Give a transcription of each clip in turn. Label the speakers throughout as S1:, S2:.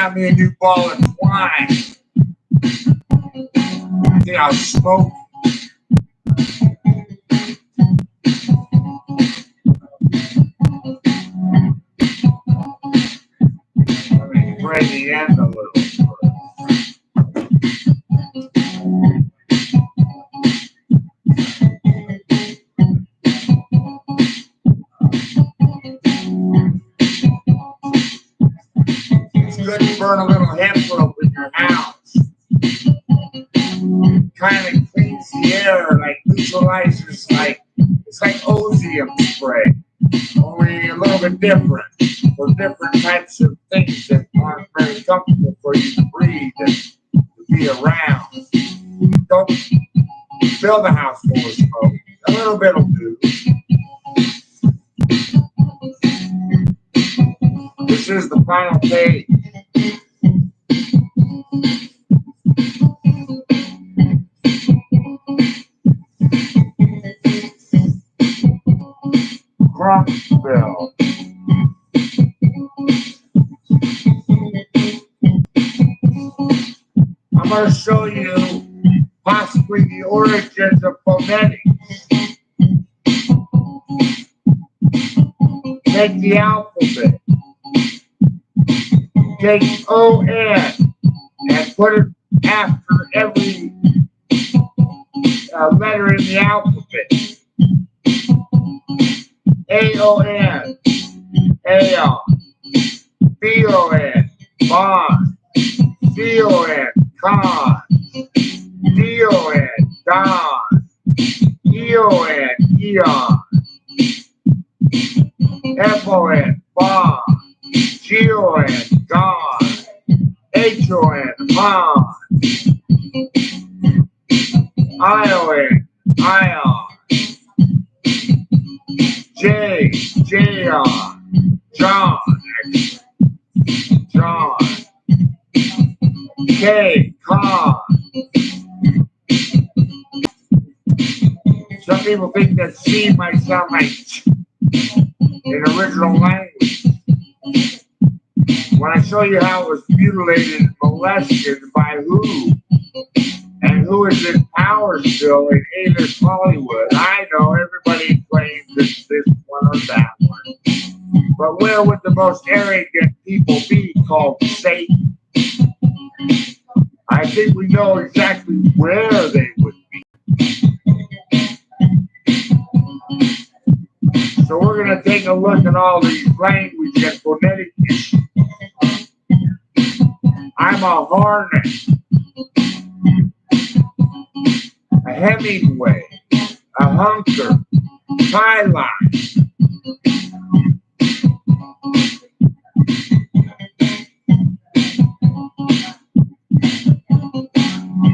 S1: got me a new ball of twine. I think I'll smoke. Let me spray the end a little. It's good to burn a little hemp rope in your house. Kind of cleans the air, like neutralizes, like it's like ozone spray, only a little bit different for different types of things that aren't very comfortable for you to breathe and to be around. Don't fill the house full of smoke. A little bit will do. This is the final page. Crunchville. I'm going to show you possibly the origins of phonetics. Take the alphabet. Take O-N and put it after every letter in the alphabet. A-O-N, A-O, B-O-N, bond, C-O-N, con, D-O-N, don, E-O-N, eon, F-O-N, bond, G-O-N, gone, H-O-N, on, I-O-N, ion, J, J-R, John, John, K, con. Some people think that C might sound like ch in original language. When I show you how it was mutilated and molested by who, and who is in power still in A-list Hollywood, I know everybody claims it's this one or that one. But where would the most arrogant people be called Satan? I think we know exactly where they would be. So we're going to take a look at all these language and phonetic issues. I'm a hornet, a Hemingway, a hunker, CLARRIFICATION.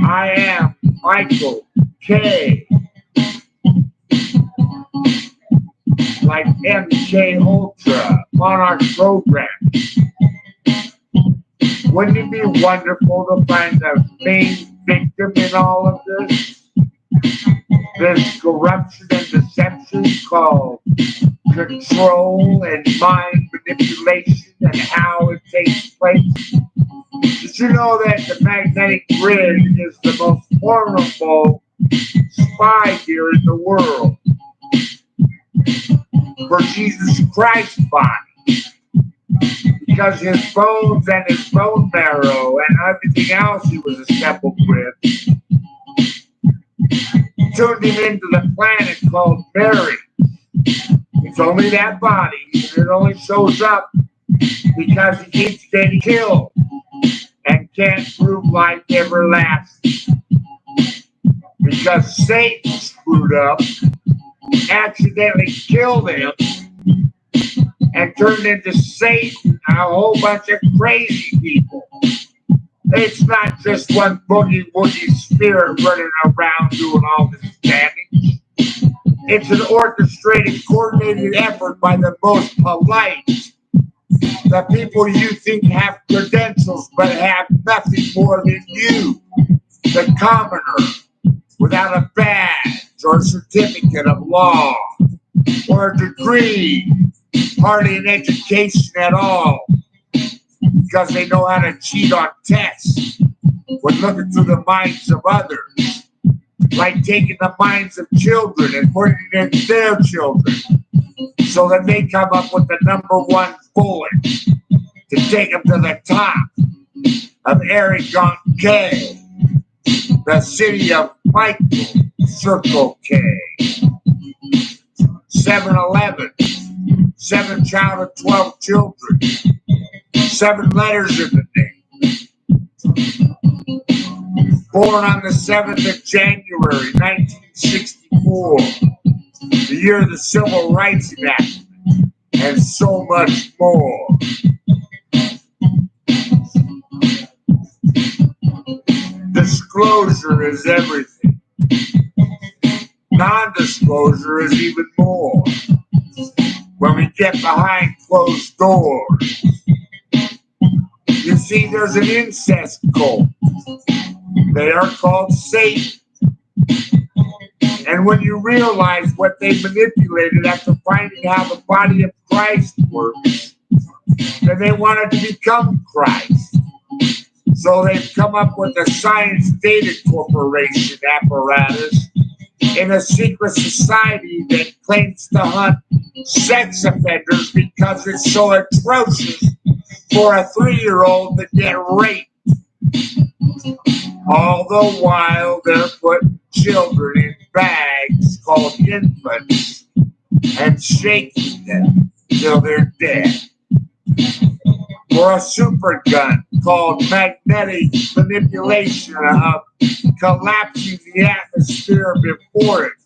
S1: I am Michael K. Like MK Ultra, Monarch Program. Wouldn't it be wonderful to find the main victim in all of this? This corruption and deception called control and mind manipulation and how it takes place. Did you know that the magnetic grid is the most formidable spy gear in the world for Jesus Christ's body? Because his bones and his bone marrow and everything else he was assembled with turned him into the planet called Mary. It's only that body, and it only shows up because he keeps getting killed and can't prove life everlasting. Because Satan screwed up, accidentally killed him, and turned into Satan, a whole bunch of crazy people. It's not just one boogie woogie spirit running around doing all this damage. It's an orchestrated, coordinated effort by the most polite, the people you think have credentials but have nothing more than you, the commoner, without a badge or a certificate of law or a degree, hardly an education at all. because they know how to cheat on tests when looking through the minds of others, like taking the minds of children and putting it in their children so that they come up with the #1 bullet to take them to the top of Aragon K, the city of Michael, Circle K. 7-Eleven, 7 child of 12 children, 7 letters in the name. Born on the 7th of January, 1964, the year of the Civil Rights Enactment, and so much more. Disclosure is everything. Non-disclosure is even more. When we get behind closed doors. You see, there's an incest cult. They are called Satan. And when you realize what they manipulated after finding how the body of Christ works, then they wanted to become Christ. So they've come up with a Science Data Corporation apparatus in a secret society that claims to hunt sex offenders because it's so atrocious for a 3-year-old to get raped. All the while they're putting children in bags called infants and shaking them till they're dead. Or a super gun called magnetic manipulation of collapsing the atmosphere before it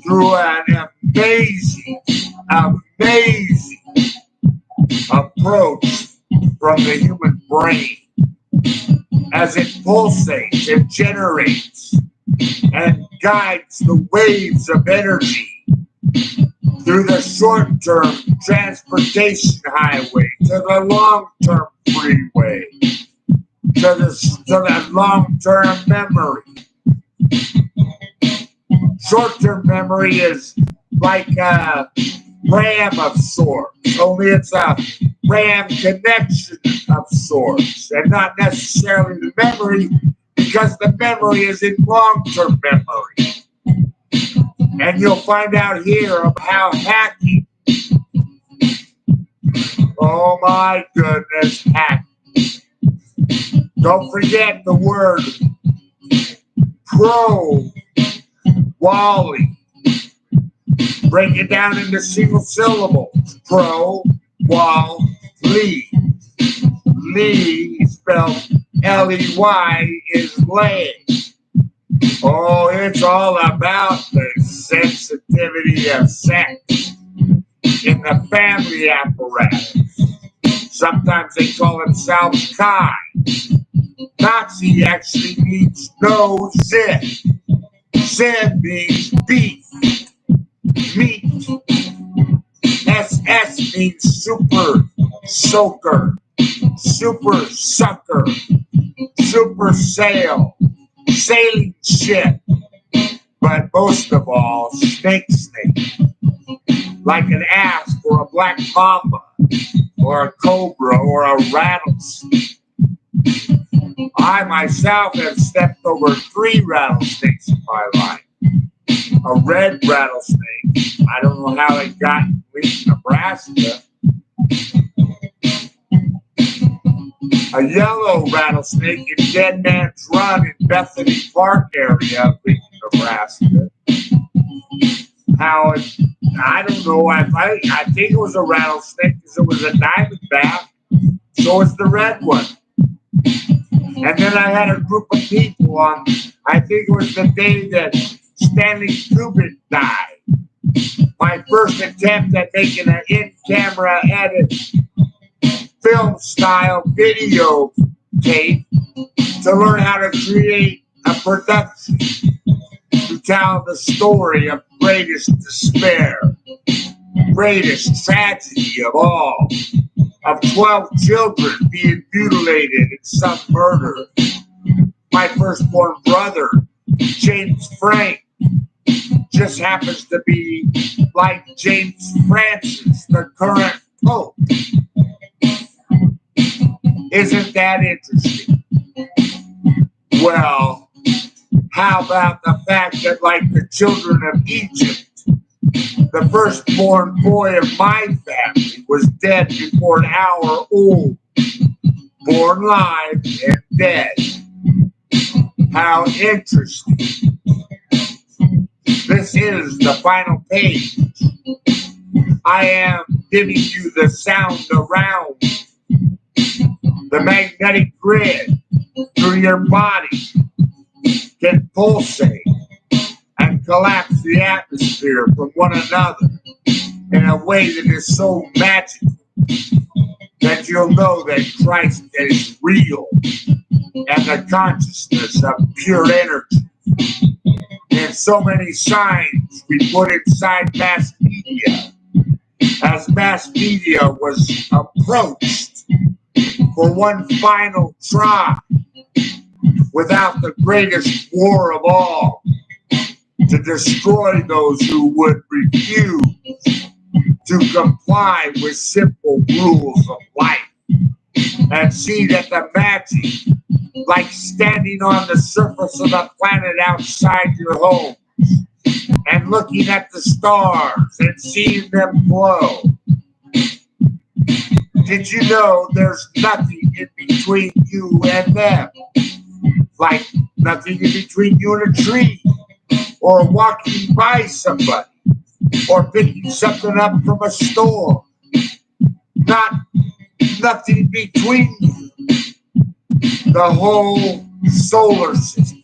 S1: through an amazing approach from the human brain as it pulsates and generates and guides the waves of energy through the short-term transportation highway to the long-term freeway to the long-term memory. Short-term memory is like a RAM of sorts, only it's a RAM connection of sorts, and not necessarily the memory, because the memory is in long-term memory. And you'll find out here of how hacking, oh my goodness, hacking. Don't forget the word pro-wally. Break it down into single syllables. Pro-wall-ly. Lee, spelled L-E-Y, is lay. Oh, it's all about the sensitivity of sex in the family apparatus. Sometimes they call themselves Kai. Nazi actually means no sin. Sin means beef, meat. SS means super soaker, super sucker, super sail, sailing ship, but most of all, snake, like an asp or a black mamba or a cobra or a rattlesnake. I myself have stepped over 3 rattlesnakes in my life. A red rattlesnake, I don't know how it got in Nebraska. A yellow rattlesnake in Dead Man's Run in Bethany Park area of Nebraska. How it, I don't know, I think it was a rattlesnake because it was a diamondback, so it's the red one. And then I had a group of people on, I think it was the day that Stanley Kubrick died. My first attempt at making an in-camera edit film style video tape to learn how to create a production to tell the story of greatest despair, greatest tragedy of all, of 12 children being mutilated in some murder. My firstborn brother, James Frank, just happens to be like James Francis, the current Pope. Isn't that interesting? Well, how about the fact that, like the children of Egypt, the firstborn boy of my family was dead before an hour old, born live and dead. How interesting. This is the final page. I am giving you the sound around the magnetic grid through your body can pulsate and collapse the atmosphere from one another in a way that is so magical that you'll know that Christ is real and the consciousness of pure energy. And so many signs we put inside mass media as mass media was approached for one final try without the greatest war of all to destroy those who would refuse to comply with simple rules of life and see that the magic, like standing on the surface of the planet outside your home and looking at the stars and seeing them glow. Did you know there's nothing in between you and them? Like nothing in between you and a tree, or walking by somebody, or picking something up from a store. Nothing between you. The whole solar system.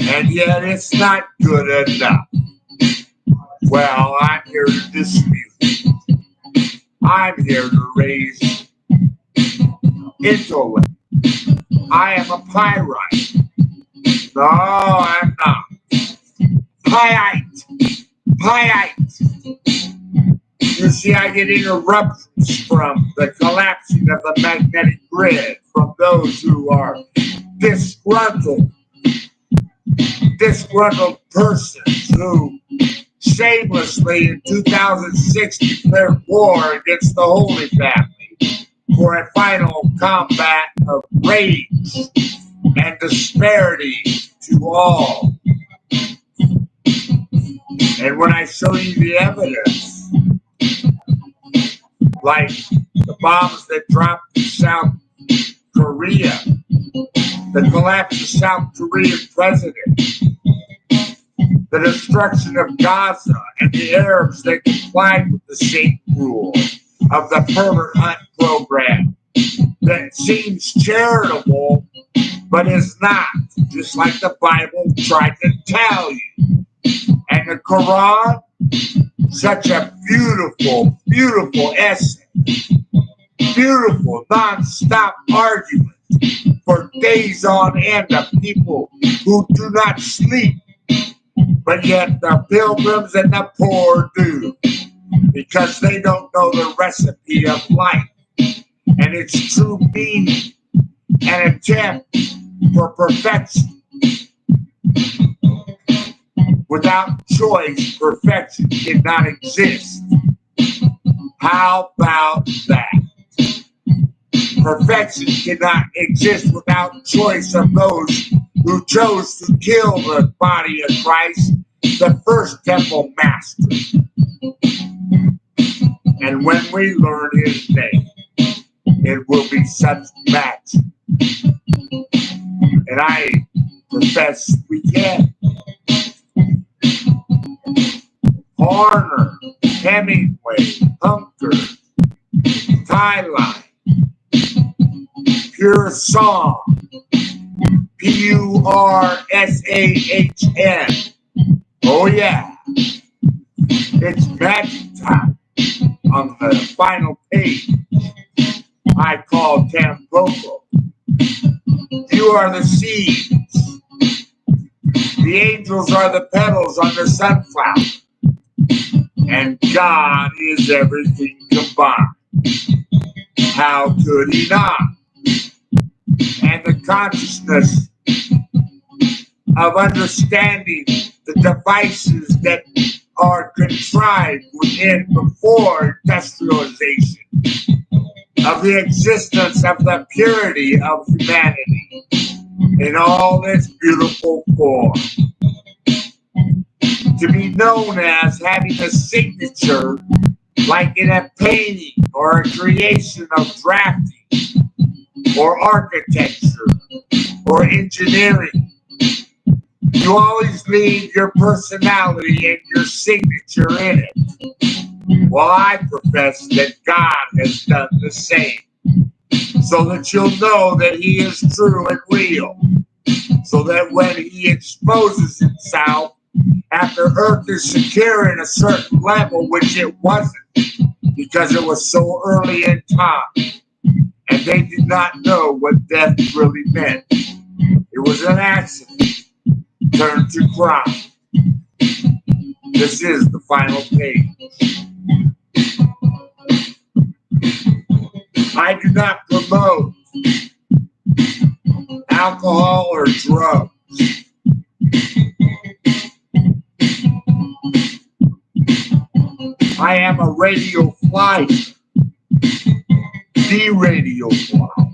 S1: And yet it's not good enough. Well, I'm here to dispute. I'm here to raise intellect. I am a pyrite. No, I'm not. Pyrite. You see, I get interruptions from the collapsing of the magnetic grid from those who are disgruntled persons who shamelessly in 2006 declared war against the Holy Family for a final combat of rage and disparity to all. And when I show you the evidence, like the bombs that dropped in South Korea, the collapse of South Korean president, the destruction of Gaza, and the Arabs that complied with the same rule of the pervert hunt program that seems charitable, but is not, just like the Bible tried to tell you. And the Quran, such a beautiful, beautiful essay, beautiful, non-stop argument for days on end of people who do not sleep, but yet the pilgrims and the poor do, because they don't know the recipe of life and its true meaning and attempt for perfection. Without choice, perfection cannot exist. How about that? Perfection cannot exist without choice of those who chose to kill the body of Christ, the first temple master. And when we learn his name, it will be such magic. And I profess we can. Horner, Hemingway, Hunker, Tyline, Pure Song, P-U-R-S-A-H-N. Oh yeah, it's magic time on the final page. I call Tampoco. You are the seeds. The angels are the petals on the sunflower. And God is everything combined. How could he not? And the consciousness of understanding the devices that are contrived within before industrialization of the existence of the purity of humanity in all its beautiful form. To be known as having a signature like in a painting or a creation of drafting or architecture or engineering. You always leave your personality and your signature in it. Well, I profess that God has done the same, so that you'll know that He is true and real, so that when He exposes Himself after Earth is secure in a certain level, which it wasn't, because it was so early in time, and they did not know what death really meant. It was an accident turned to crime. This is the final page. I do not promote alcohol or drugs. I am a radio flyer, the radio flyer,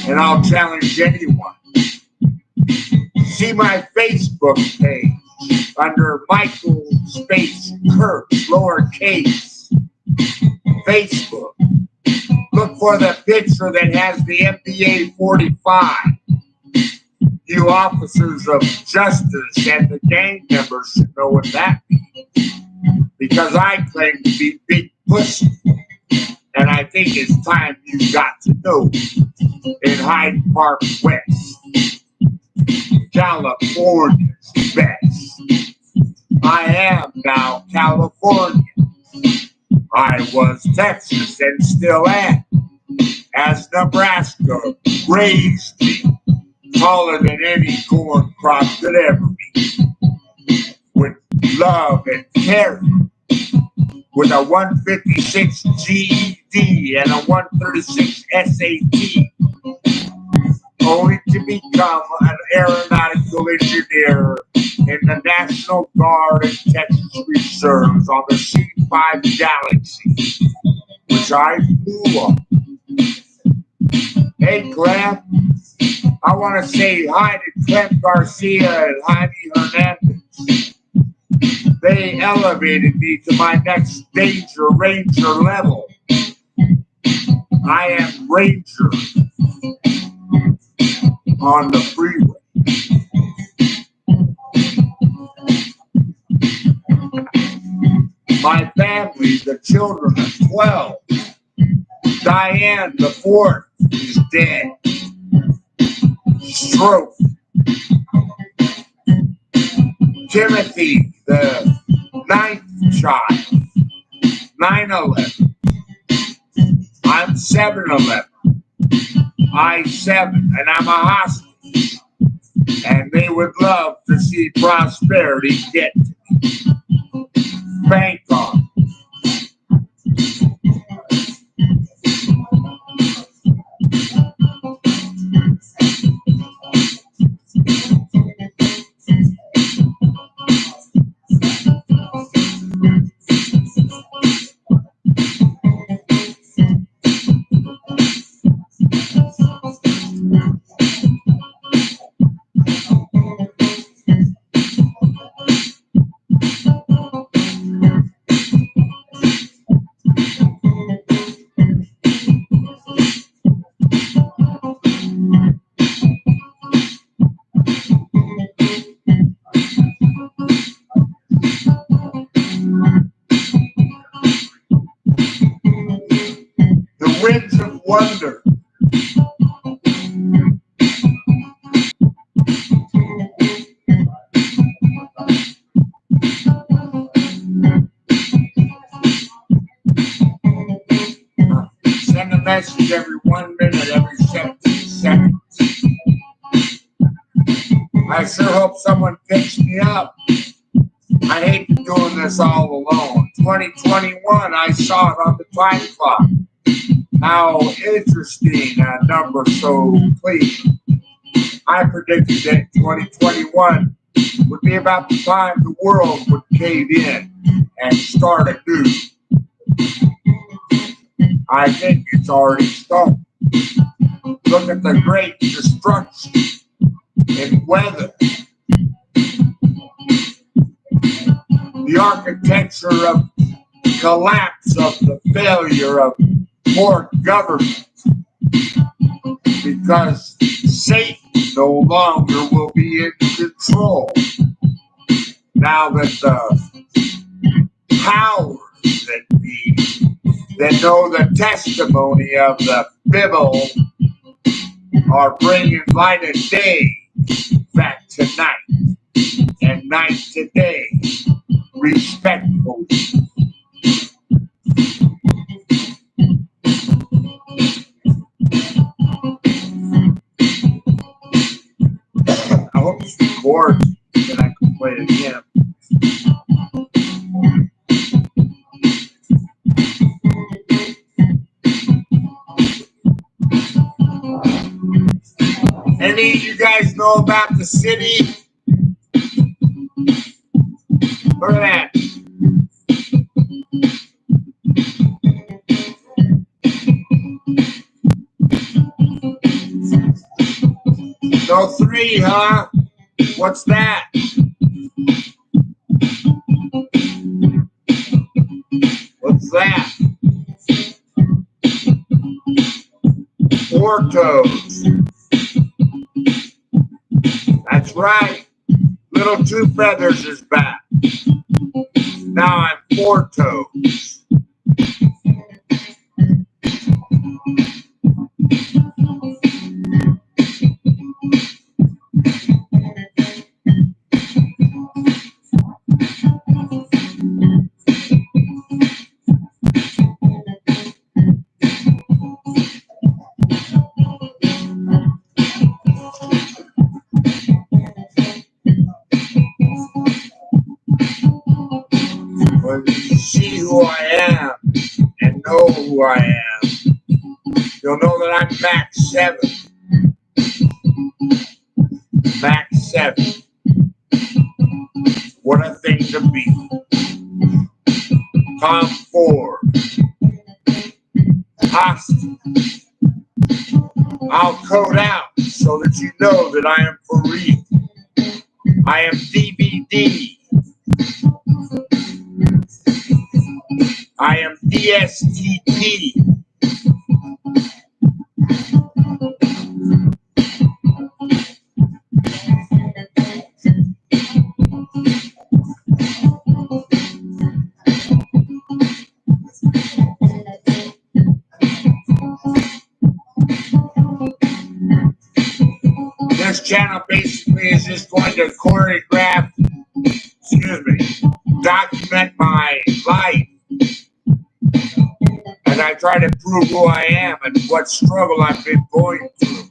S1: and I'll challenge anyone. See my Facebook page under Michael Space Kurtz, lowercase, Facebook. Look for the picture that has the MBA 45. You officers of justice and the gang members should know what that means, because I claim to be big pussy, and I think it's time you got to know. In Hyde Park West, California's best. I am now California. I was Texas and still am, as Nebraska raised me, taller than any corn crop could ever be, with love and care, with a 156 GED and a 136 SAT, only to become an aeronautical engineer in the National Guard and Texas Reserves on the C-5 Galaxy, which I flew on. Hey, Clem, I want to say hi to Clem Garcia and Jaime Hernandez. They elevated me to my next stage or ranger level. I am Ranger on the freeway. My family, the children of 12. Diane, the 4th, is dead. Stroke. Timothy, the 9th child. 9/11. I'm 7/11. I-7, and I'm a hostage. And they would love to see prosperity get to me. Bank on. Winds of Wonder. Send a message every 1 minute, every 17 seconds. I sure hope someone picks me up. I hate doing this all alone. 2021, I saw it on the time clock. How interesting a number so clean. I predicted that 2021 would be about the time the world would cave in and start anew. I think it's already started. Look at the great destruction in weather. The architecture of collapse of the failure of more government. Because Satan no longer will be in control. Now that the powers that know the testimony of the Bible are bringing light of day back tonight and night today, respectfully. I hope it's recorded, then I can play it again. Any of you guys know about the city? Look at that. No 3, huh? What's that? What's that? 4 toes. That's right. Little 2 feathers is back. Now I'm 4 toes. When you see who I am and know who I am, you'll know that I'm mak7. mak7. What a thing to be. Tom Ford. Hostage. I'll code out so that you know that I am for real. I am DVD. I am DSTP. This channel basically is just going to choreograph, document my life as I try to prove who I am and what struggle I've been going through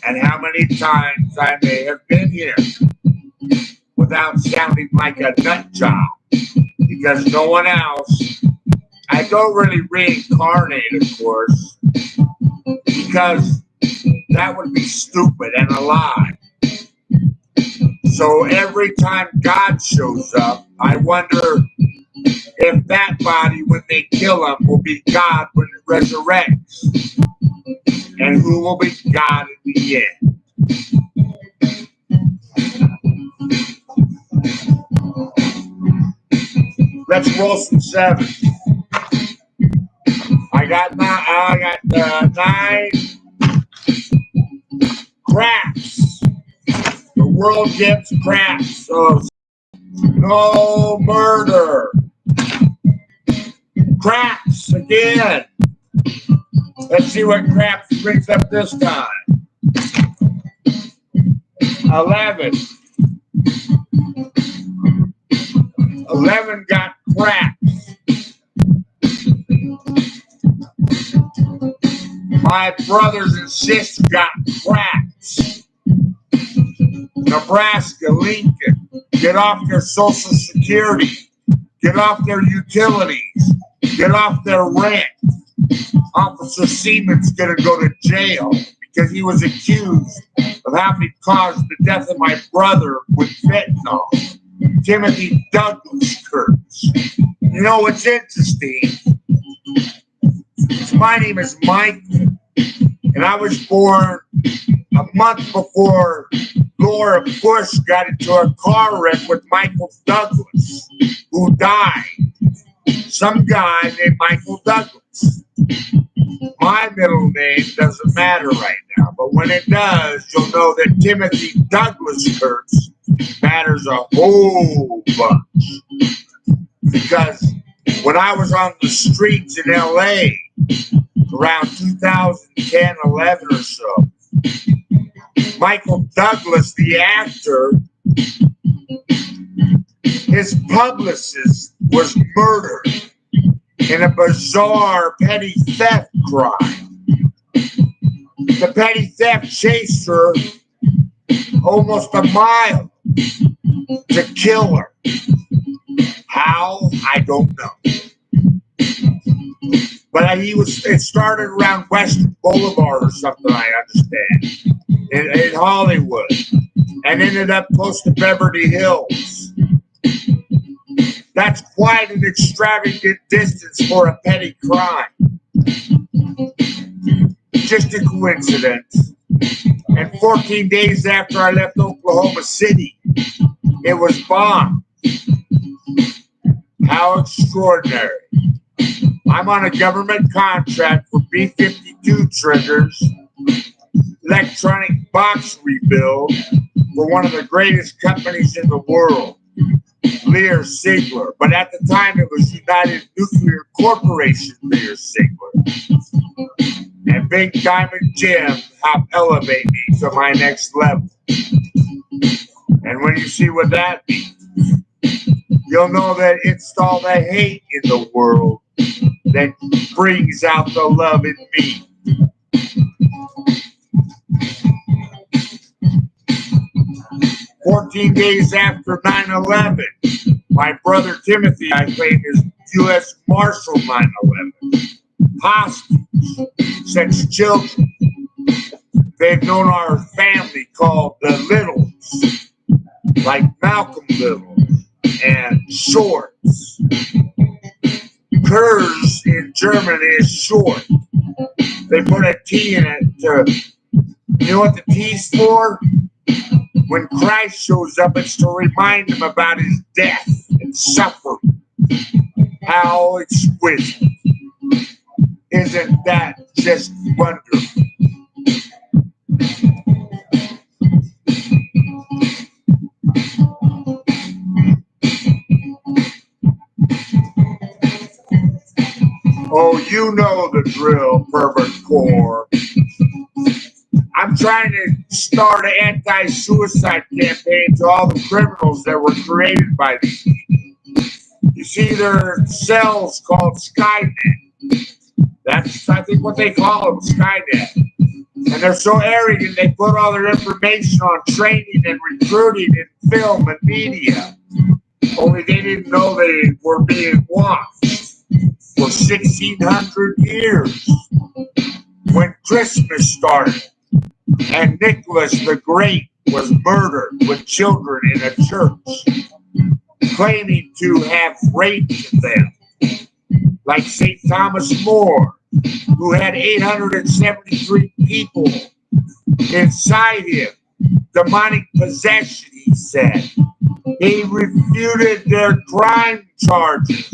S1: and how many times I may have been here without sounding like a nut job, because no one else. I don't really reincarnate, of course, because that would be stupid and a lie. So every time God shows up, I wonder if that body, when they kill him, will be God when it resurrects. And who will be God in the end? Let's roll some 7s. I got 9 craps. The world gets craps. So no murder. Craps again. Let's see what craps brings up this time. 11. 11 got craps. My brothers and sisters got craps. Nebraska, Lincoln, get off their Social Security. Get off their utilities. Get off their rent. Officer Seaman's going to go to jail because he was accused of having caused the death of my brother with fentanyl. Timothy Douglas Kurtz. You know what's interesting So my name is Mike, and I was born a month before Laura Bush got into a car wreck with Michael Douglas, who died. Some guy named Michael Douglas. My middle name doesn't matter right now, but when it does, you'll know that Timothy Douglas Kurtz matters a whole bunch. Because when I was on the streets in LA around 2010, 11 or so, Michael Douglas, the actor, his publicist was murdered in a bizarre petty theft crime. The petty theft chased her almost a mile to kill her. How? I don't know. But it started around Western Boulevard or something, I understand, in Hollywood, and ended up close to Beverly Hills. That's quite an extravagant distance for a petty crime. Just a coincidence. And 14 days after I left Oklahoma City, it was bombed. How extraordinary. I'm on a government contract for B-52 triggers, electronic box rebuild for one of the greatest companies in the world, Lear Sigler. But at the time, it was United Nuclear Corporation Lear Sigler. And Big Diamond Jim helped elevate me to my next level. And when you see what that means, you'll know that it's all the hate in the world that brings out the love in me. "14 days after 9/11, my brother Timothy, I claim, is U.S. Marshal 9/11. Hostage, six children. They've known our family called the Littles, like Malcolm Little and Shorts. Kurz in German is short. They put a T in it you know what the T's for? When Christ shows up, it's to remind him about his death and suffering. How exquisite. Isn't that just wonderful? Oh, you know the drill, pervert core. I'm trying to start an anti-suicide campaign to all the criminals that were created by these people. You see, there are cells called Skynet. That's, I think, what they call them, Skynet. And they're so arrogant, they put all their information on training and recruiting in film and media. Only they didn't know they were being watched for 1,600 years. When Christmas started and Nicholas the Great was murdered with children in a church, claiming to have raped them, like St. Thomas More, who had 873 people inside him. Demonic possession, he said. He refuted their crime charges.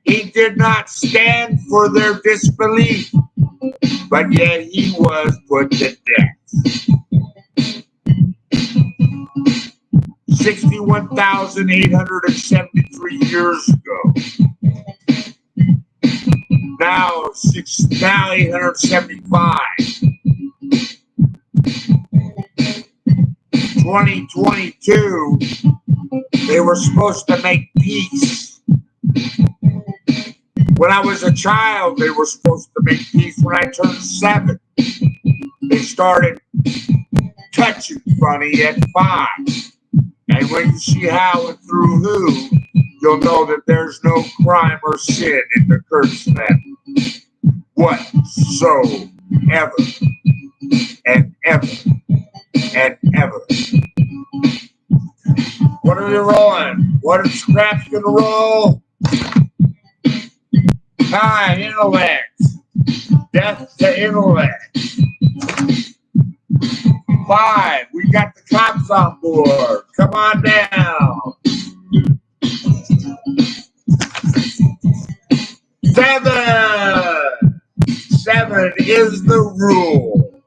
S1: He did not stand for their disbelief, but yet he was put to death. 61,873 years ago. Now 875. 2022, they were supposed to make peace. When I was a child, they were supposed to make peace. When I turned 7, they started touching funny at 5. And when you see how and through who, you'll know that there's no crime or sin in the Kurtz family. Whatsoever and ever and ever. What are you rolling? What is scraps gonna roll? Hi, intellect. Death to intellect. 5, we got the cops on board. Come on down. 7 is the rule.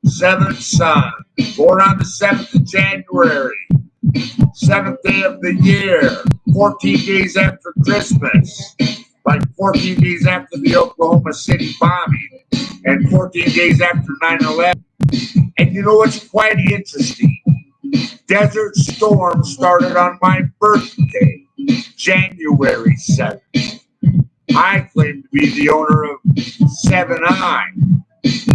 S1: 7th son, born on the 7th of January, 7th day of the year, 14 days after Christmas, like 14 days after the Oklahoma City bombing, and 14 days after 9/11. And you know what's quite interesting? Desert Storm started on my birthday, January 7th. I claim to be the owner of 7i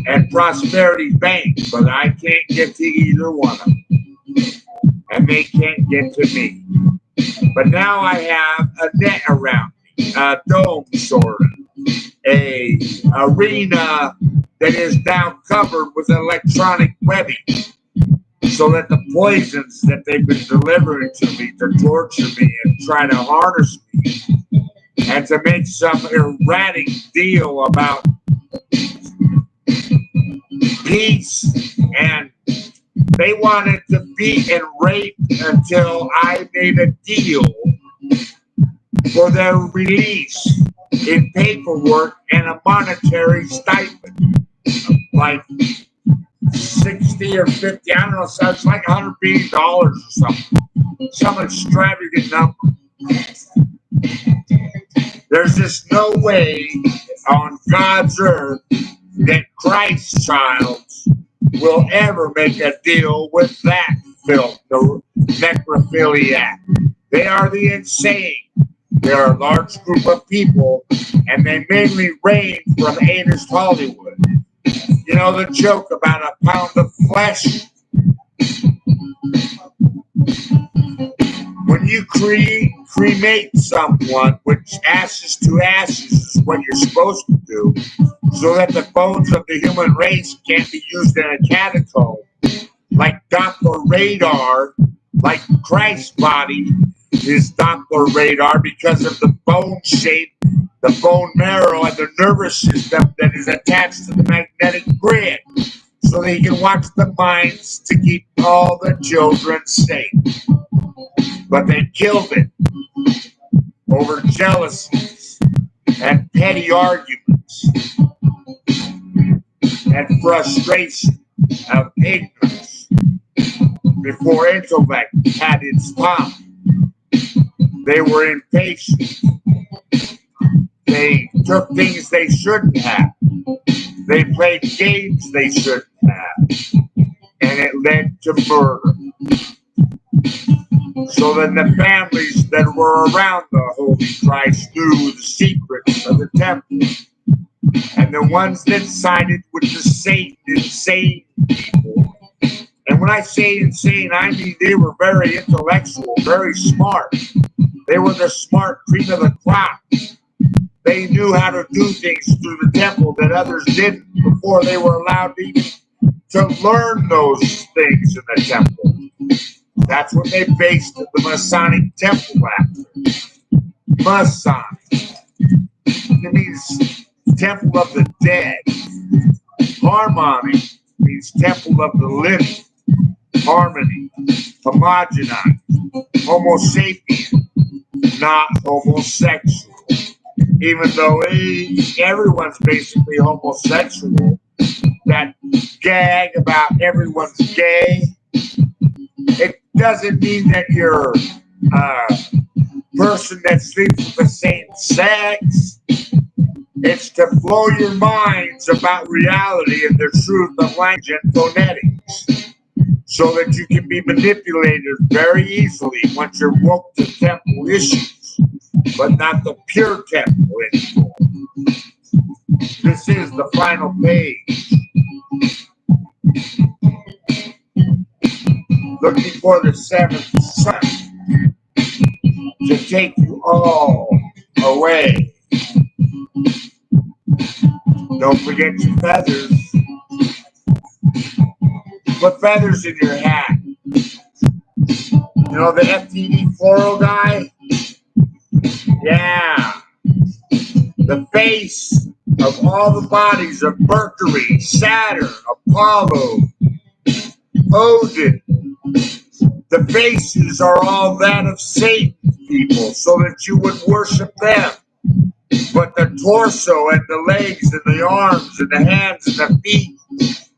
S1: and Prosperity Bank, but I can't get to either one of them. And they can't get to me. But now I have a net around me, a dome sort of, a arena that is now covered with electronic webbing, so that the poisons that they've been delivering to me to torture me and try to harness me and to make some erratic deal about peace, and they wanted to beat and rape until I made a deal for their release in paperwork and a monetary stipend, like 60 or 50, I don't know, so it's like $100 billion or something, some extravagant number. There's just no way on God's earth that Christ's child will ever make a deal with that filth, the necrophiliac. They are the insane. They are a large group of people, and they mainly range from A-list Hollywood. You know the joke about a pound of flesh? When you cremate someone, which ashes to ashes is what you're supposed to do, so that the bones of the human race can't be used in a catacomb, like Doppler radar, like Christ's body is Doppler radar because of the bone shape, the bone marrow, and the nervous system that is attached to the magnetic grid, so that you can watch the minds to keep all the children safe. But they killed it over jealousies and petty arguments and frustration of ignorance before intellect had its time. They were impatient. They took things they shouldn't have. They played games they shouldn't have. And it led to murder. So then the families that were around the Holy Christ knew the secrets of the temple. And the ones that sided with the Satan, insane people. And when I say insane, I mean they were very intellectual, very smart. They were the smart cream of the crop. They knew how to do things through the temple that others didn't before they were allowed even to learn those things in the temple. That's what they based the Masonic temple after. Masonic. It means temple of the dead. Harmonic means temple of the living. Harmony. Homogenized. Homo sapien. Not homosexual. Even though everyone's basically homosexual, that gag about everyone's gay, it doesn't mean that you're a person that sleeps with the same sex. It's to blow your minds about reality and the truth of language and phonetics, so that you can be manipulated very easily once you're woke to temple issues, but not the pure temple anymore. This is the final page. Looking for the 7th son to take you all away. Don't forget your feathers. Put feathers in your hat. You know the FTD floral guy? Yeah. The face of all the bodies of Mercury, Saturn, Apollo, Odin. The faces are all that of Satan, people, so that you would worship them. But the torso and the legs and the arms and the hands and the feet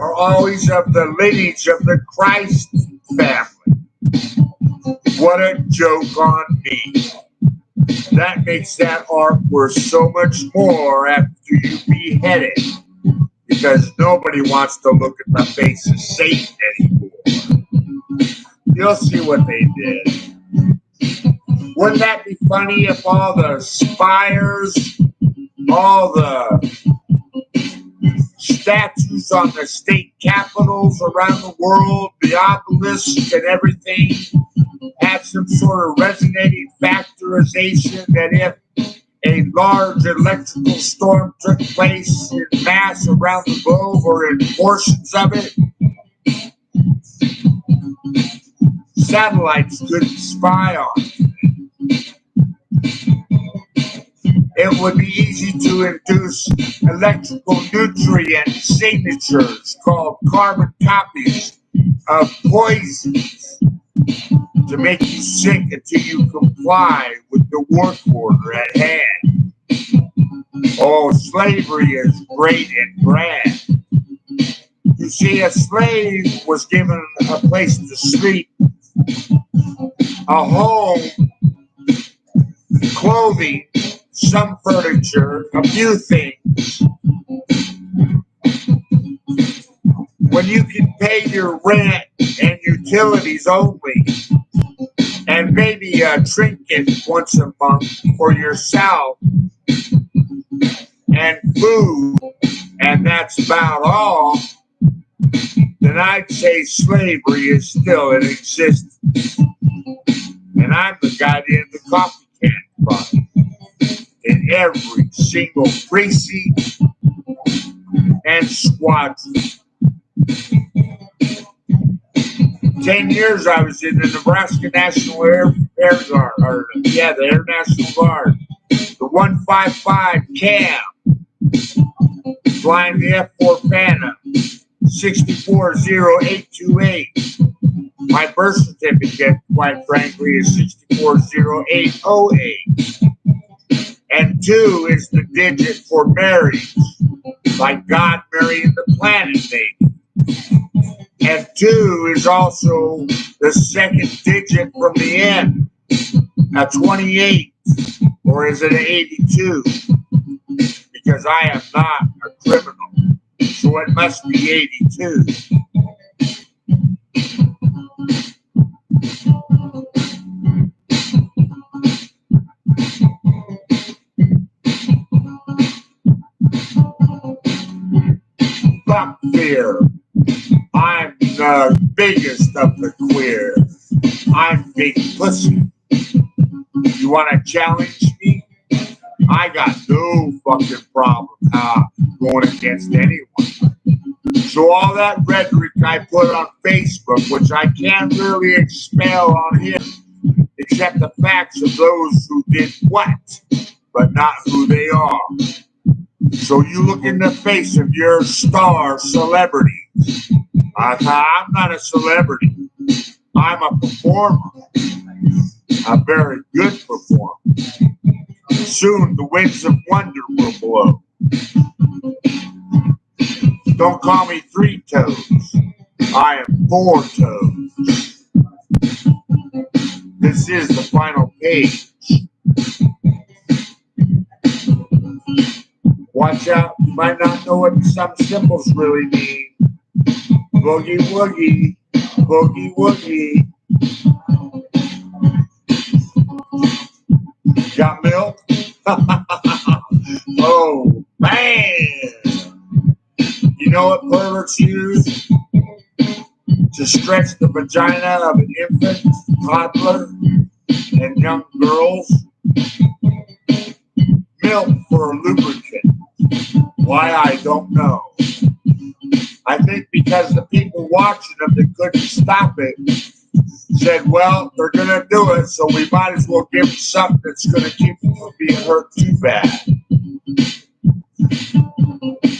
S1: are always of the lineage of the Christ family. What a joke on me. That makes that art worth so much more after you behead it, because nobody wants to look at the face of Satan anymore. You'll see what they did. Wouldn't that be funny if all the spires, all the statues on the state capitals around the world, the obelisks and everything, had some sort of resonating factorization that if a large electrical storm took place in mass around the globe or in portions of it, satellites couldn't spy on it. It would be easy to induce electrical nutrient signatures called carbon copies of poisons to make you sick until you comply with the work order at hand. Oh, slavery is great and grand. You see, a slave was given a place to sleep, a home, clothing, some furniture, a few things. When you can pay your rent and utilities only, and maybe a trinket once a month for yourself, and food, and that's about all, then I'd say slavery is still in existence. And I'm the guy in the coffee can fund in every single precinct and squadron. 10 years I was in the Nebraska National Air Guard, or the Air National Guard, the 155 CAM, flying the F4 Phantom, 640828. My birth certificate, quite frankly, is 640808. And 2 is the digit for marriage, like God marrying the planet, maybe. And 2 is also the second digit from the end, a 28, or is it an 82? Because I am not a criminal, so it must be 82. Fuck fear. I'm the biggest of the queer. I'm big pussy. You want to challenge me? I got no fucking problem going against anyone. So all that rhetoric I put on Facebook, which I can't really expel on here, except the facts of those who did what, but not who they are. So you look in the face of your star celebrity. I'm not a celebrity. I'm a performer. A very good performer. Soon the winds of wonder will blow. Don't call me 3 toes. I am 4 toes. This is the final page. Watch out, you might not know what some symbols really mean. Boogie woogie, boogie woogie. Got milk? Oh, man. You know what perverts use to stretch the vagina of an infant, toddler, and young girls? Milk for a lubricant. Why, I don't know. I think because the people watching them that couldn't stop it said, well, they're going to do it, so we might as well give them something that's going to keep them from being hurt too bad.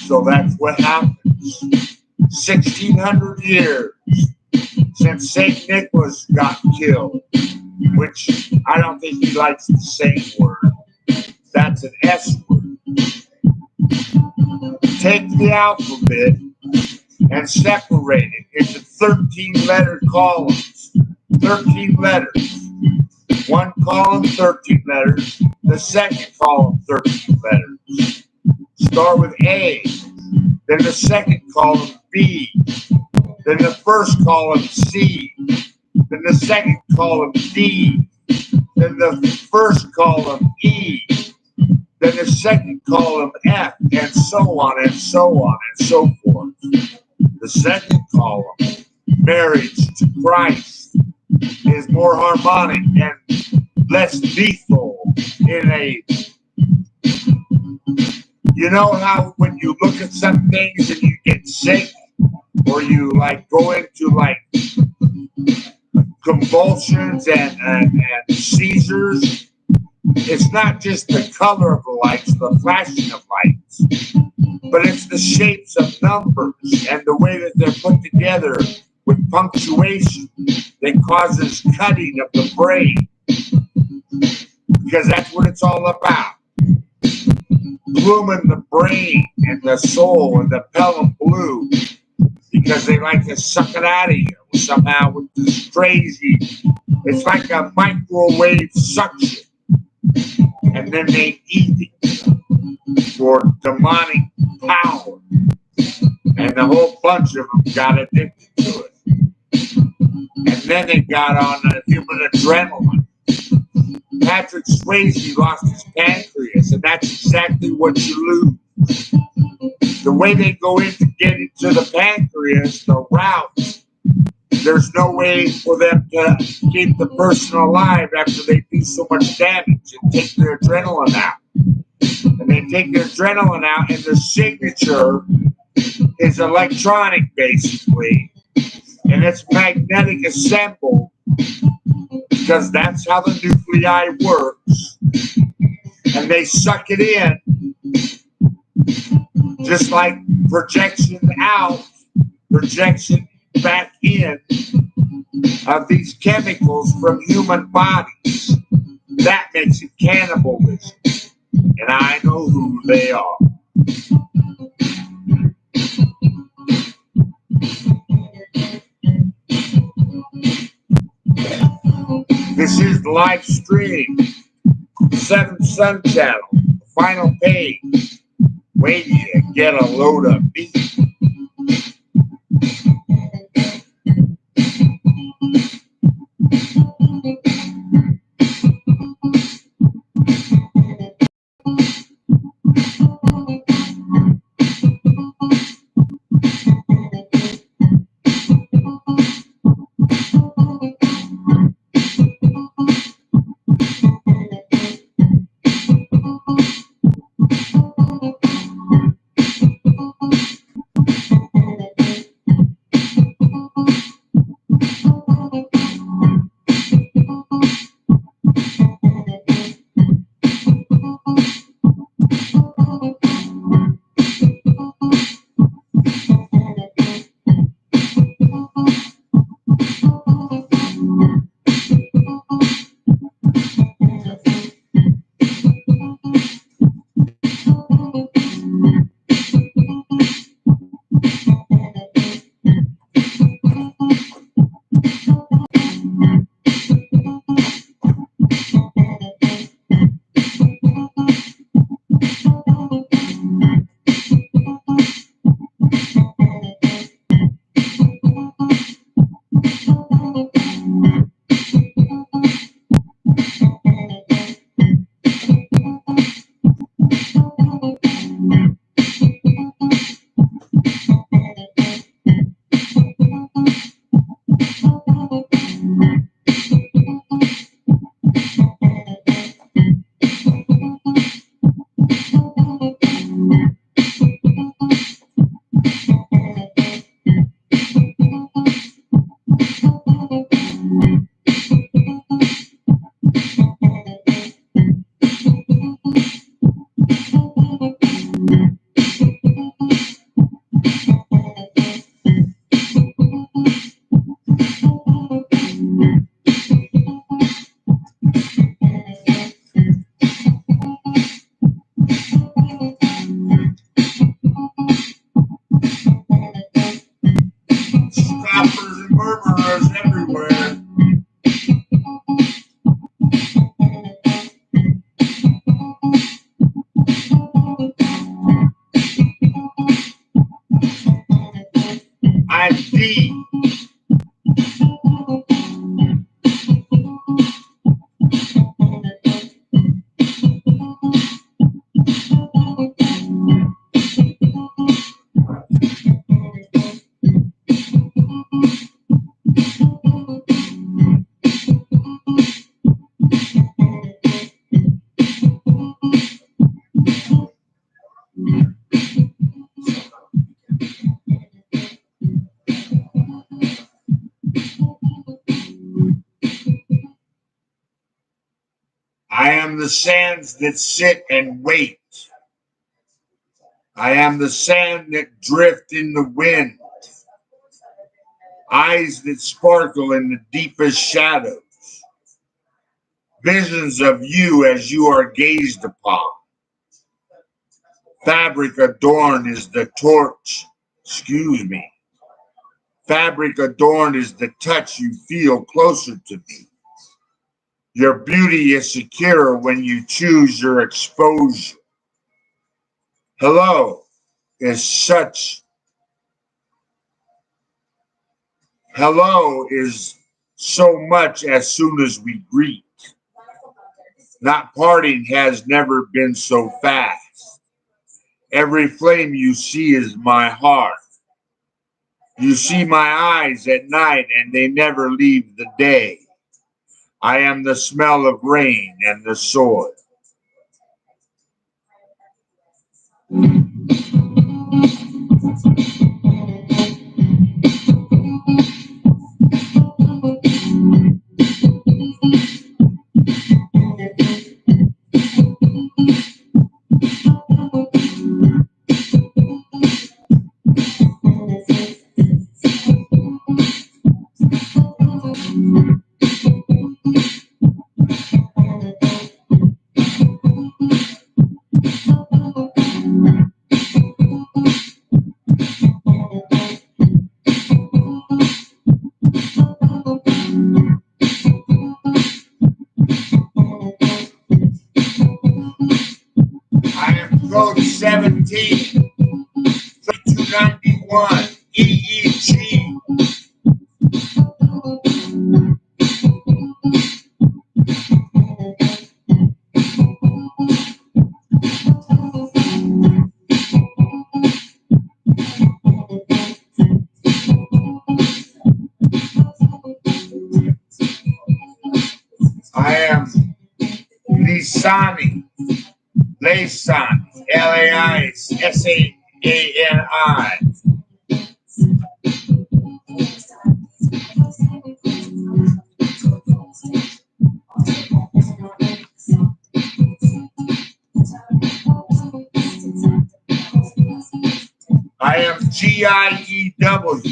S1: So that's what happens. 1,600 years since St. Nicholas got killed, which I don't think he likes the same word. That's an S word. Take the alphabet and separate it into 13-letter columns. 13 letters. One column, 13 letters. The second column, 13 letters. Start with A. Then the second column, B. Then the first column, C. Then the second column, D. Then the first column, E. Then the second column, F, and so on and so on and so forth. The second column, marriage to Christ, is more harmonic and less lethal in a... You know how when you look at some things and you get sick, or you like go into like convulsions and seizures, it's not just the color of the lights, the flashing of lights, but it's the shapes of numbers and the way that they're put together with punctuation that causes cutting of the brain, because that's what it's all about. Blooming the brain and the soul and the pelham blue, because they like to suck it out of you somehow with this crazy, it's like a microwave suction, and then they eat it for demonic power, and a whole bunch of them got addicted to it, and then they got on the human adrenaline. Patrick Swayze lost his pancreas, and that's exactly what you lose. The way they go in to get into the pancreas, the route, there's no way for them to keep the person alive after they do so much damage and take their adrenaline out. And they take their adrenaline out, and the signature is electronic, basically, and it's magnetic assembled, because that's how the nuclei works. And they suck it in, just like projection out, projection back in of these chemicals from human bodies. That makes it cannibalism. And I know who they are. This is the live stream, 7th Sun Channel, final page. Wait till you get a load of me. HD. I am the sands that sit and wait. I am the sand that drift in the wind. Eyes that sparkle in the deepest shadows. Visions of you as you are gazed upon. Fabric adorned is the torch. Fabric adorned is the touch you feel closer to me. Your beauty is secure when you choose your exposure. Hello is so much as soon as we greet. Not parting has never been so fast. Every flame you see is my heart. You see my eyes at night and they never leave the day. I am the smell of rain and the soil. Code 17, 3291, EEG. I am Lisani, L-A-I-S-A-N-I. I am G-I-E-W.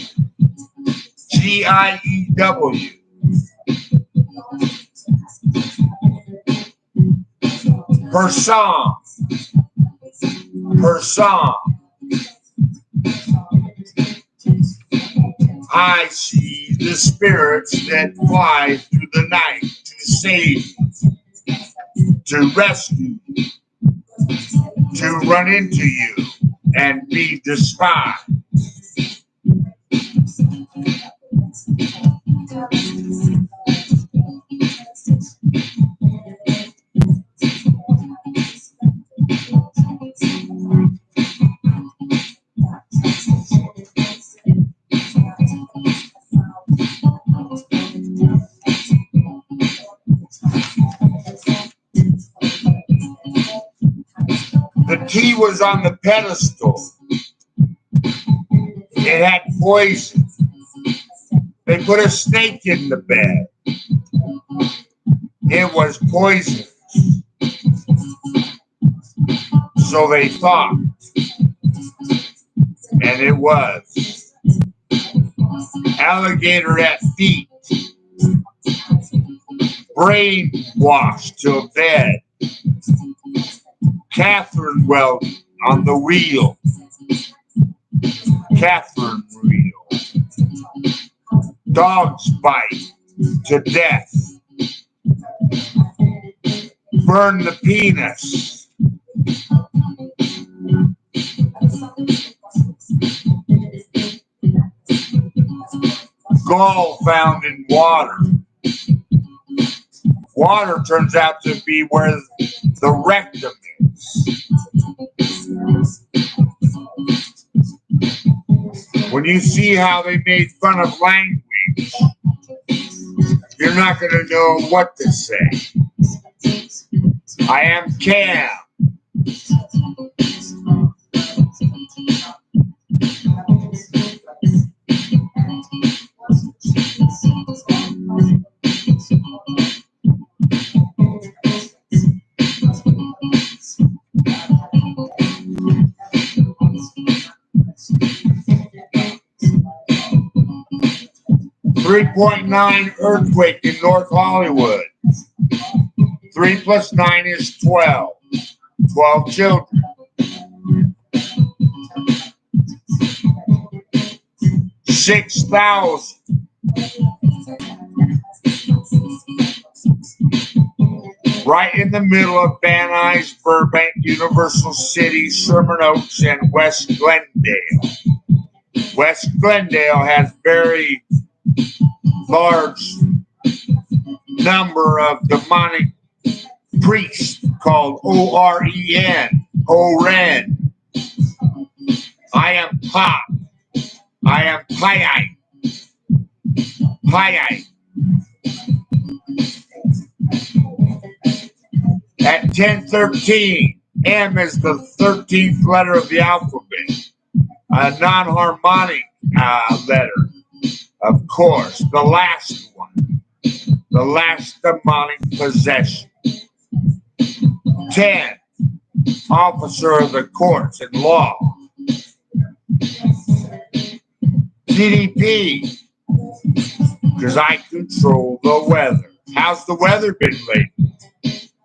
S1: G-I-E-W. PERSAHN. PERSAHN. I see the spirits that fly through the night to save, to rescue, to run into you and be despised. The tea was on the pedestal. It had poison. They put a snake in the bed. It was poison. So they thought. And it was. Alligator at feet. Brainwashed to bed. Catherine Weldon on the wheel. Catherine wheel. Dogs bite to death. Burn the penis. gall found in water. Water turns out to be where the rectum is. When you see how they made fun of language, you're not going to know what to say. I am Cam. 3.9 earthquake in North Hollywood. 3 plus 9 is 12. 12 children. $6,000. Right in the middle of Van Nuys, Burbank, Universal City, Sherman Oaks, and West Glendale. West Glendale has very large number of demonic priests called O-R-E-N, O-Ren. I am Pop. I am Paiite. Paiite. At 10:13, M is the 13th letter of the alphabet. A non-harmonic letter, of course. The last one. The last demonic possession. 10, officer of the courts and law. GDP, because I control the weather. How's the weather been lately?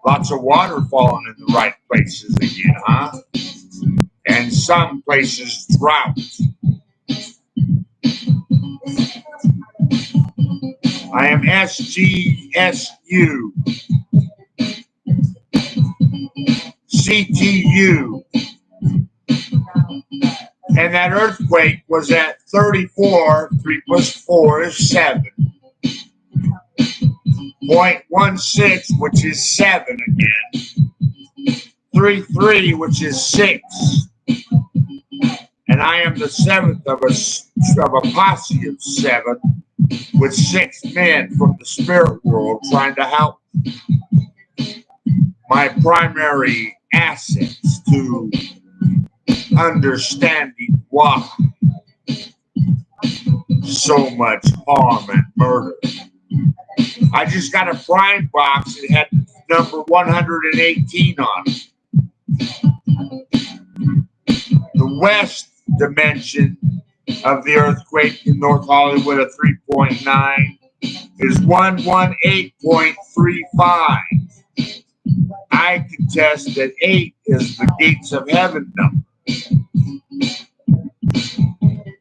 S1: Lots of water falling in the right places again, huh? And some places drought. I am SGSU. CTU. And that earthquake was at 34. 3 plus 4 is 7. 0.16, which is 7 again. 3.3, which is 6. And I am the 7th of a posse of 7 with 6 men from the spirit world trying to help my primary assets to understanding why so much harm and murder. I just got a prime box that had number 118 on it. The west dimension of the earthquake in North Hollywood at 3.9 is 118.35. I contest that 8 is the gates of heaven number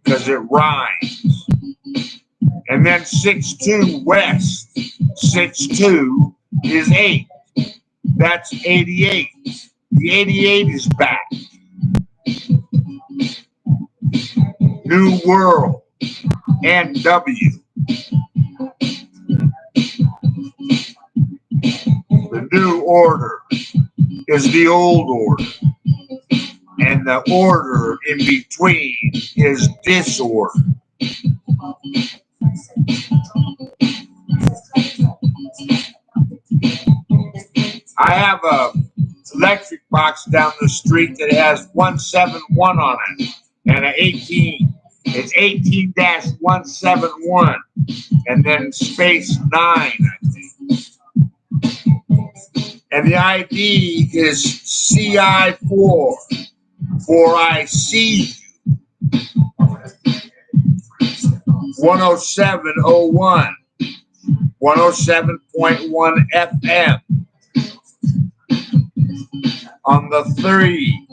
S1: because it rhymes. And then 6.2 west, 6.2 is 8. That's 88. The 88 is back. New World, NW. The new order is the old order. And the order in between is disorder. I have a electric box down the street that has 171 on it and an 18. It's 18-171 and then space 9, I think. And the ID is CI4 for I see you. 107.01. 107.1 FM. On the 3,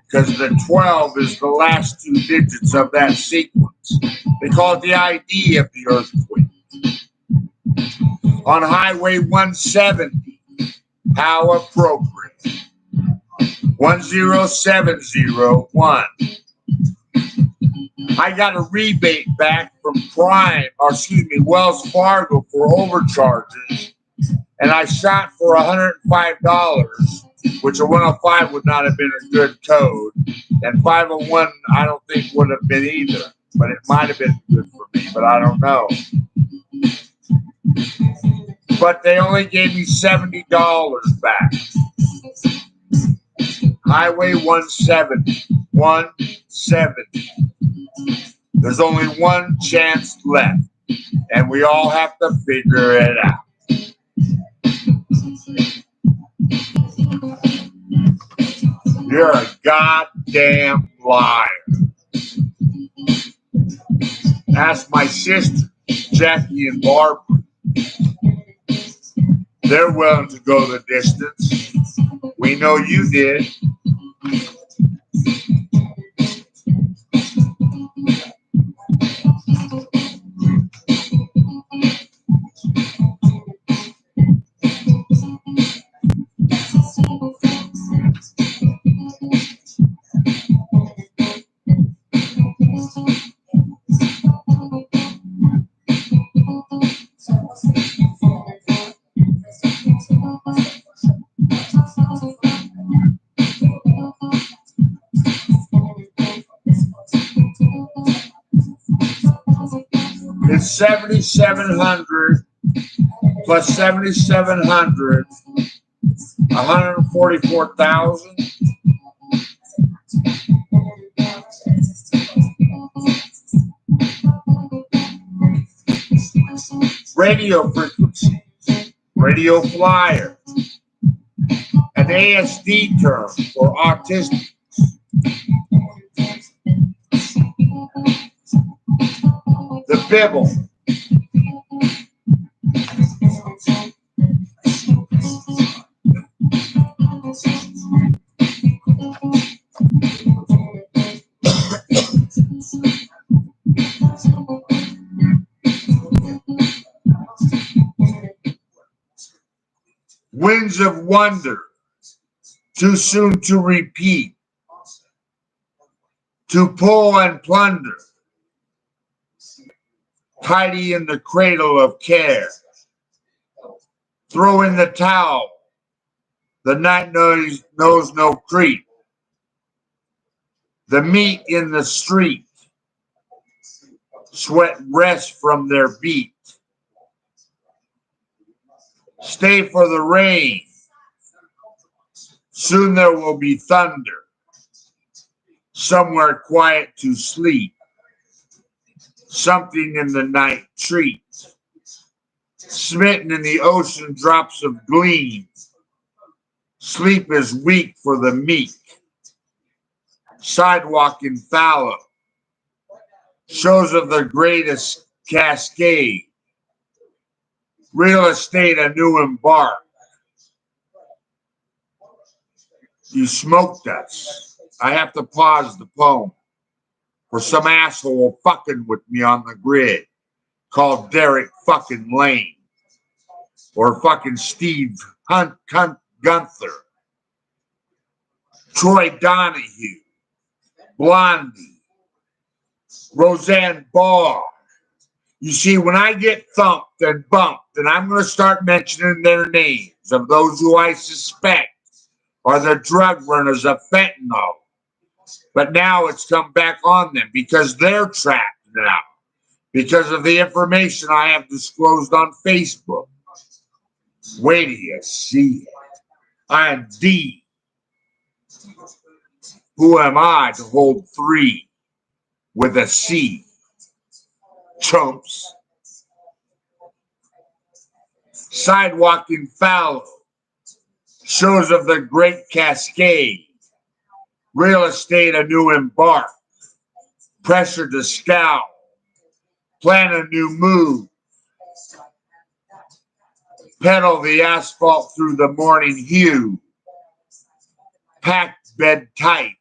S1: because the 12 is the last 2 digits of that sequence. They call it the ID of the earthquake. On Highway 170, how appropriate. 10701. I got a rebate back from Wells Fargo for overcharges, and I shot for $105, which a 105 would not have been a good code, and 501 I don't think would have been either, but it might have been good for me, but I don't know. But they only gave me $70 back. Highway 170. 170. There's only one chance left, and we all have to figure it out. You're a goddamn liar. Ask my sisters, Jackie and Barbara. They're willing to go the distance. We know you did. It's 7,700 plus 7,700, 144,000. Radio frequencies, radio flyer, an ASD term for autistic. The Bibble. Winds of Wonder. Too soon to repeat. To pull and plunder. Tidy in the cradle of care. Throw in the towel. The night knows no creep. The meat in the street. Sweat rest from their beat. Stay for the rain. Soon there will be thunder. Somewhere quiet to sleep. Something in the night treat. Smitten in the ocean drops of gleam. Sleep is weak for the meek. Sidewalk in fallow. Shows of the greatest cascade. Real estate a new embark. You smoked us. I have to pause the poem for some asshole fucking with me on the grid called Derek fucking Lane or fucking Steve Gunther, Troy Donahue, Blondie, Roseanne Barr. You see, when I get thumped and bumped, and I'm going to start mentioning their names of those who I suspect are the drug runners of fentanyl. But now it's come back on them because they're trapped now because of the information I have disclosed on Facebook. Wait till you see it. I am D. Who am I to hold three with a C? Chumps. Sidewalk in fallow. Shows of the great cascade. Real estate a new embark. Pressure to scowl. Plan a new move. Pedal the asphalt through the morning hue. Packed bed tight.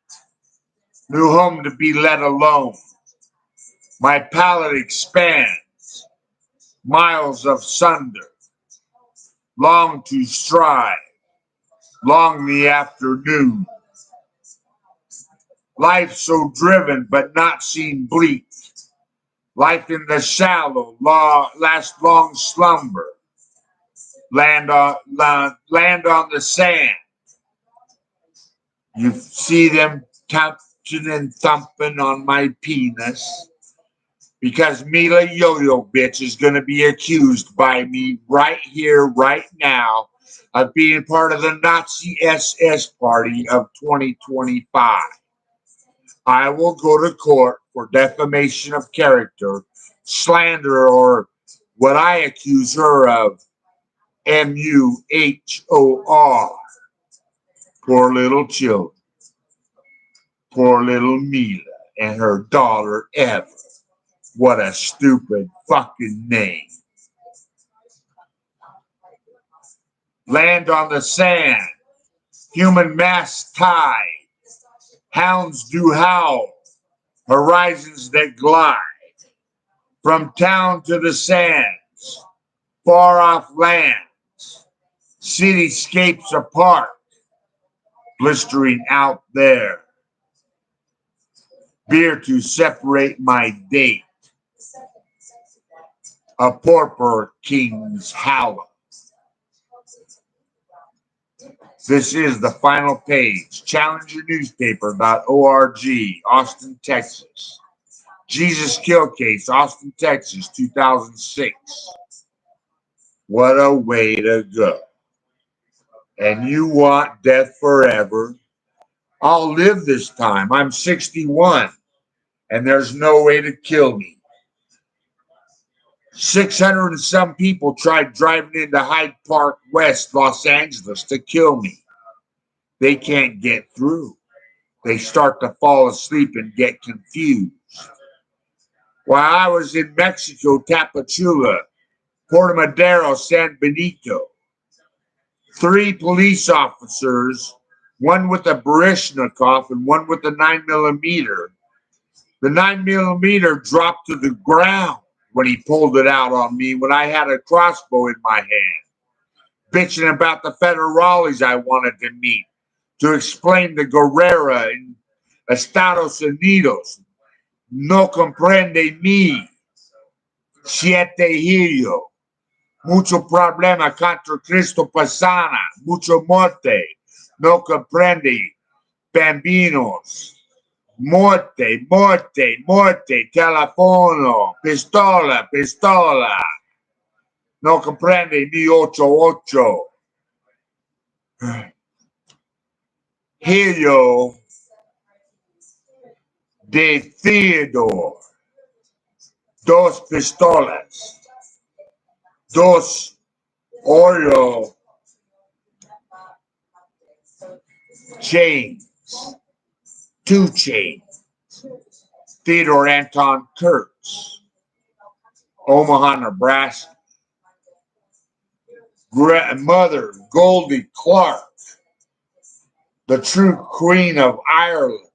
S1: New home to be let alone. My palate expands. Miles of sunder. Long to stride. Long the afternoon. Life so driven but not seen bleak. Life in the shallow, last long slumber. Land on the sand. You see them touching and thumping on my penis. Because Mila Yo-Yo bitch is going to be accused by me right here, right now, of being part of the Nazi SS party of 2025. I will go to court for defamation of character, slander, or what I accuse her of, MUHOR. Poor little children. Poor little Mila and her daughter Eva. What a stupid fucking name. Land on the sand. Human mass tide. Hounds do howl. Horizons that glide. From town to the sands. Far off lands. Cityscapes apart. Blistering out there. Beer to separate my date. A pauper king's howl. This is the final page. ChallengerNewspaper.org, Austin, Texas. Jesus Kill Case, Austin, Texas, 2006. What a way to go. And you want death forever? I'll live this time. I'm 61, and there's no way to kill me. 600 and some people tried driving into Hyde Park West, Los Angeles to kill me. They can't get through. They start to fall asleep and get confused. While I was in Mexico, Tapachula, Puerto Madero, San Benito, 3 police officers, one with a Baryshnikov and one with a 9mm. The 9mm dropped to the ground when he pulled it out on me when I had a crossbow in my hand, bitching about the federales I wanted to meet to explain the guerrera in Estados Unidos. No comprende mi. Siete hillo. Mucho problema contra Cristo Pasana. Mucho muerte. No comprende. Bambinos. Morte, morte, morte, telefono, pistola, pistola. No comprende ni 88. Hillo de Theodore. 2 pistolas. 2 oro chains. 2 chains. Theodore Anton Kurtz. Omaha, Nebraska. Mother Goldie Clark, the true queen of Ireland,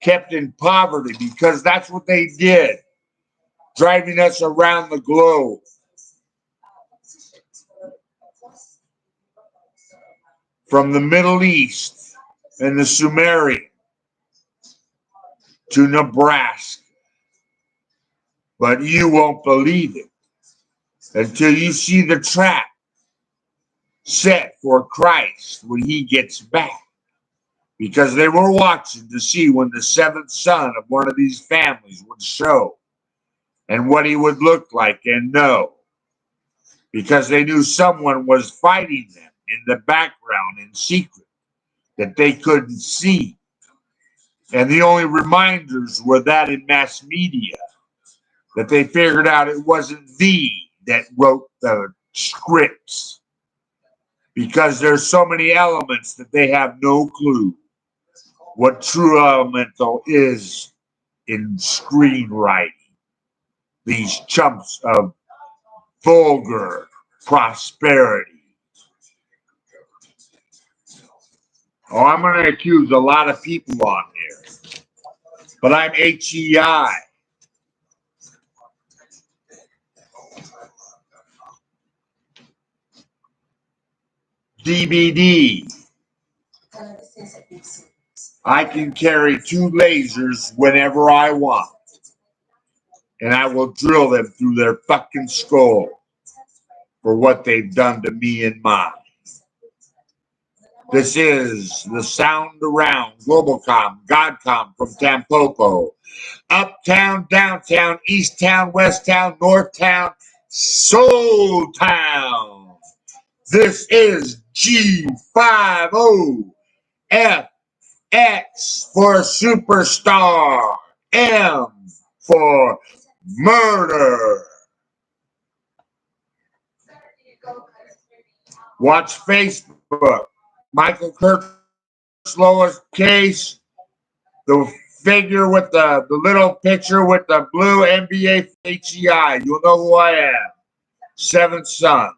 S1: kept in poverty because that's what they did, driving us around the globe. From the Middle East and the Sumerian to Nebraska. But you won't believe it until you see the trap set for Christ when he gets back. Because they were watching to see when the 7th son of one of these families would show and what he would look like and know. Because they knew someone was fighting them in the background in secret that they couldn't see. And the only reminders were that in mass media, that they figured out it wasn't V that wrote the scripts. Because there's so many elements that they have no clue what true elemental is in screenwriting. These chumps of vulgar prosperity. Oh, I'm going to accuse a lot of people on here. But I'm HEI. DBD. I can carry 2 lasers whenever I want. And I will drill them through their fucking skull for what they've done to me and mine. This is the sound around Globalcom, Godcom from Tampopo. Uptown, downtown, east town, west town, north town, soul town. This is G50FX for superstar, M for murder. Watch Facebook. Michael Kurt's lowest case. The figure with the little picture with the blue NBA HEI. You'll know who I am. 7th son.